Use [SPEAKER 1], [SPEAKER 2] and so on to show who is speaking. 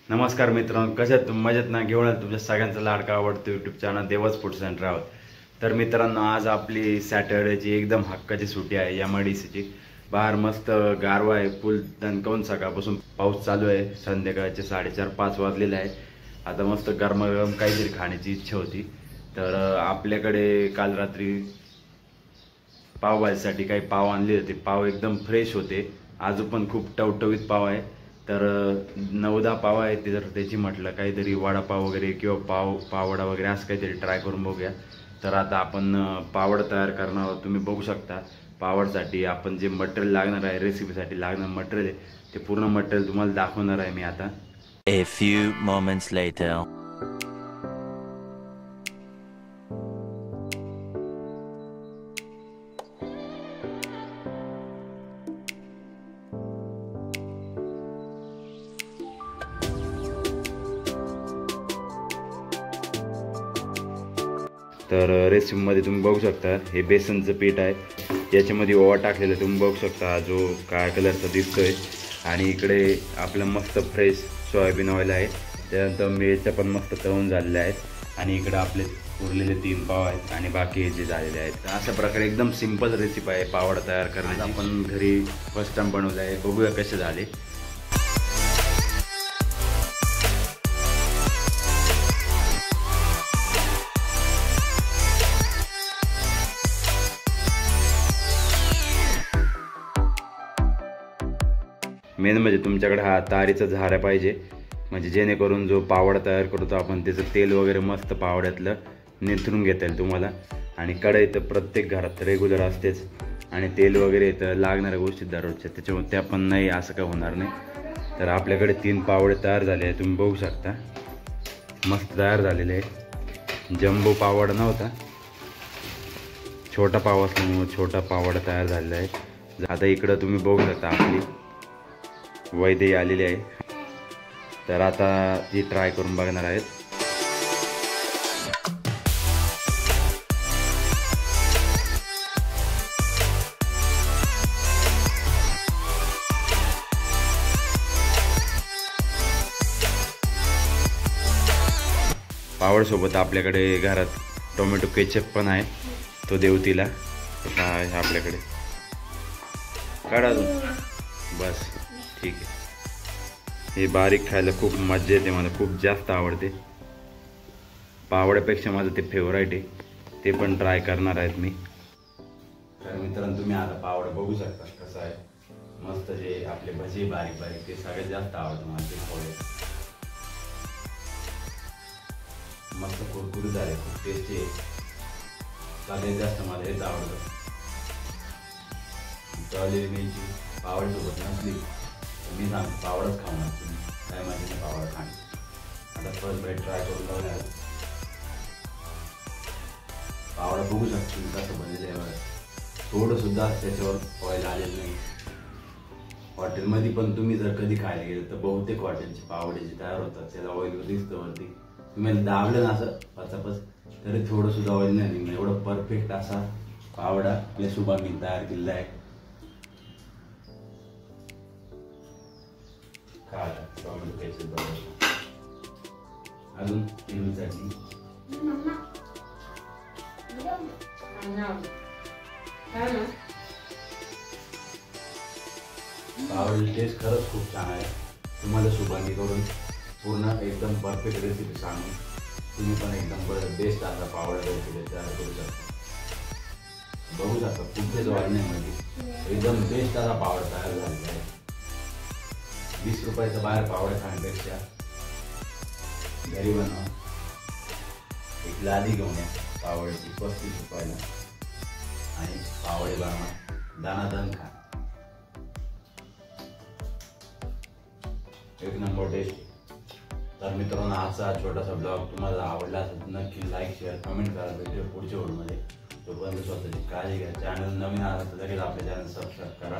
[SPEAKER 1] नमस्कार मित्रांनो, कशा आहात तुम्ही? मजेत ना? घेऊन आलो तुमच्या सगळ्यांचा लाडका आवडतो यूट्यूब चॅनल देवच फूड सेंटर आहोत. तर मित्रांनो, आज आपली सॅटर्डेची एकदम हक्काची सुट्टी आहे. MIDCची बाहेर मस्त गारवा आहे, फुल दणकवून सकाळपासून पाऊस चालू आहे. संध्याकाळचे 4:30-5 वाजलेले आहे. आता मस्त गरमागरम काहीतरी खाण्याची इच्छा होती. तर आपल्याकडे काल रात्री पावभाजीसाठी काही पाव आणले होते. पाव एकदम फ्रेश होते. अजून पण खूप टवटवीत पाव आहे. तर 9-10 पाव आहे. ते जर त्याची म्हटलं काहीतरी वडापाव वगैरे किंवा पाववडा वगैरे असं काहीतरी ट्राय करून बघूया. तर आता आपण पावड तयार करणार आहोत. तुम्ही बघू शकता पावडसाठी आपण जे मटेरियल लागणार आहे, रेसिपीसाठी लागणार मटेरियल आहे, ते पूर्ण मटेरियल तुम्हाला दाखवणार आहे मी आता.
[SPEAKER 2] A few moments later.
[SPEAKER 1] तर रेसिपीमध्ये तुम्ही बघू शकता हे बेसनचं पीठ आहे. याच्यामध्ये ओवा टाकलेला तुम्ही बघू शकता, जो काळ्या कलरचा दिसतोय. आणि इकडे आपलं मस्त फ्रेश सोयाबीन ऑइल आहे. त्यानंतर मिरच्या पण मस्त तळून झालेल्या आहेत. आणि इकडे आपले उरलेले 3 पाव आहेत आणि बाकी जे झालेले आहेत. तर अशा प्रकारे एकदम सिंपल रेसिपी आहे पावडा तयार करण्याची. आपण घरी फर्स्ट टाइम बनवलं आहे, बघूया कसे झाले. मेन म्हणजे तुमच्याकडे हा तारीचा झारा पाहिजे, म्हणजे जेणेकरून जो पावडा तयार करतो आपण त्याचं तेल वगैरे मस्त पावड्यातलं निथरून घेता येईल तुम्हाला. आणि कढई तर प्रत्येक घरात रेग्युलर असतेच. आणि तेल वगैरे तर लागणाऱ्या गोष्टी दररोजच्या, त्याच्यामुळे त्या पण नाही असं काय होणार नाही. तर आपल्याकडे 3 पावडे तयार झाले आहे, तुम्ही बघू शकता मस्त तयार झालेले आहे. जम्बो पावडा नव्हता, छोटा पाव असल्यामुळे छोटा पावडा तयार झालेला आहे. आता इकडं तुम्ही बघू शकता आपली वैद्य आलेली आहे. तर आता ती ट्राय करून बघणार आहेत. पावडसोबत आपल्याकडे घरात टोमॅटो केचप पण आहे, तो देऊ तिला. आहे आपल्याकडे, काढा अजून, बस ठीक आहे. हे बारीक खायला खूप मजा येते, मला खूप जास्त आवडते. पावड्यापेक्षा माझं ते फेवराईट आहे, ते पण ट्राय करणार आहेत मी. तर मित्रांनो, तुम्ही आता पावडा बघू शकता कसं आहे. मस्त जे आपले भजी बारीक बारीक ते सगळ्यात जास्त आवडतं मला ते पावडे. मस्त कुरकुरीत झाले, खूप टेस्टी आहे. सगळ्यात जास्त मला हेच आवडतं. तळलेली मिरची पावड्यासोबत नसली मी सांगतो पावडच खाणार तुम्ही, काय माहिती नाही पावडा खाणे. आता फर्स्ट बाईट ट्राय करून बघणार. पावडा बघू शकतो तुम्ही कसं बनलेलं आहे. थोडं सुद्धा त्याच्यावर ऑइल आलेलं नाही. हॉटेलमध्ये पण तुम्ही जर कधी खायला गेलं तर बहुतेक हॉटेलचे पावडे जे तयार होतात त्याला ऑइल दिसतं वरती. तुम्ही दाबलं ना असं पचापच तरी थोडं सुद्धा ऑइल नाही निघणार. एवढं परफेक्ट असा पावडा आपल्या शुभांनी तयार केलेला आहे. टोमॅटो केचप अजून हिरवी चटणी. पावडा टेस्ट खरंच खूप छान आहे. तुम्हाला शुभांगी करून पूर्ण एकदम परफेक्ट रेसिपी सांगून तुम्ही पण एकदम बेस्ट असा पावडा रेसिपी तयार करू शकता. बघू शकता कुठेच ऑइल नाही मध्ये, एकदम बेस्ट असा पावडा तयार झालेला आहे. 20 रुपयाचा बाहेर पावडा खाण्यापेक्षा घरी बनवा. एक लादी घेऊन या पावड्याची 35 रुपयाला आणि पावडे बनवा, दानादान खा. एक नंबर टेस्ट. तर मित्रांनो, आजचा छोटासा ब्लॉग तुम्हाला आवडला असेल नक्की लाईक शेअर कमेंट करा. भेटूया पुढच्या व्हिडिओमध्ये. तोपर्यंत स्वतःची काळजी घ्या. चॅनल नवीन आला तर लगेच आपल्या चॅनल सबस्क्राईब करा.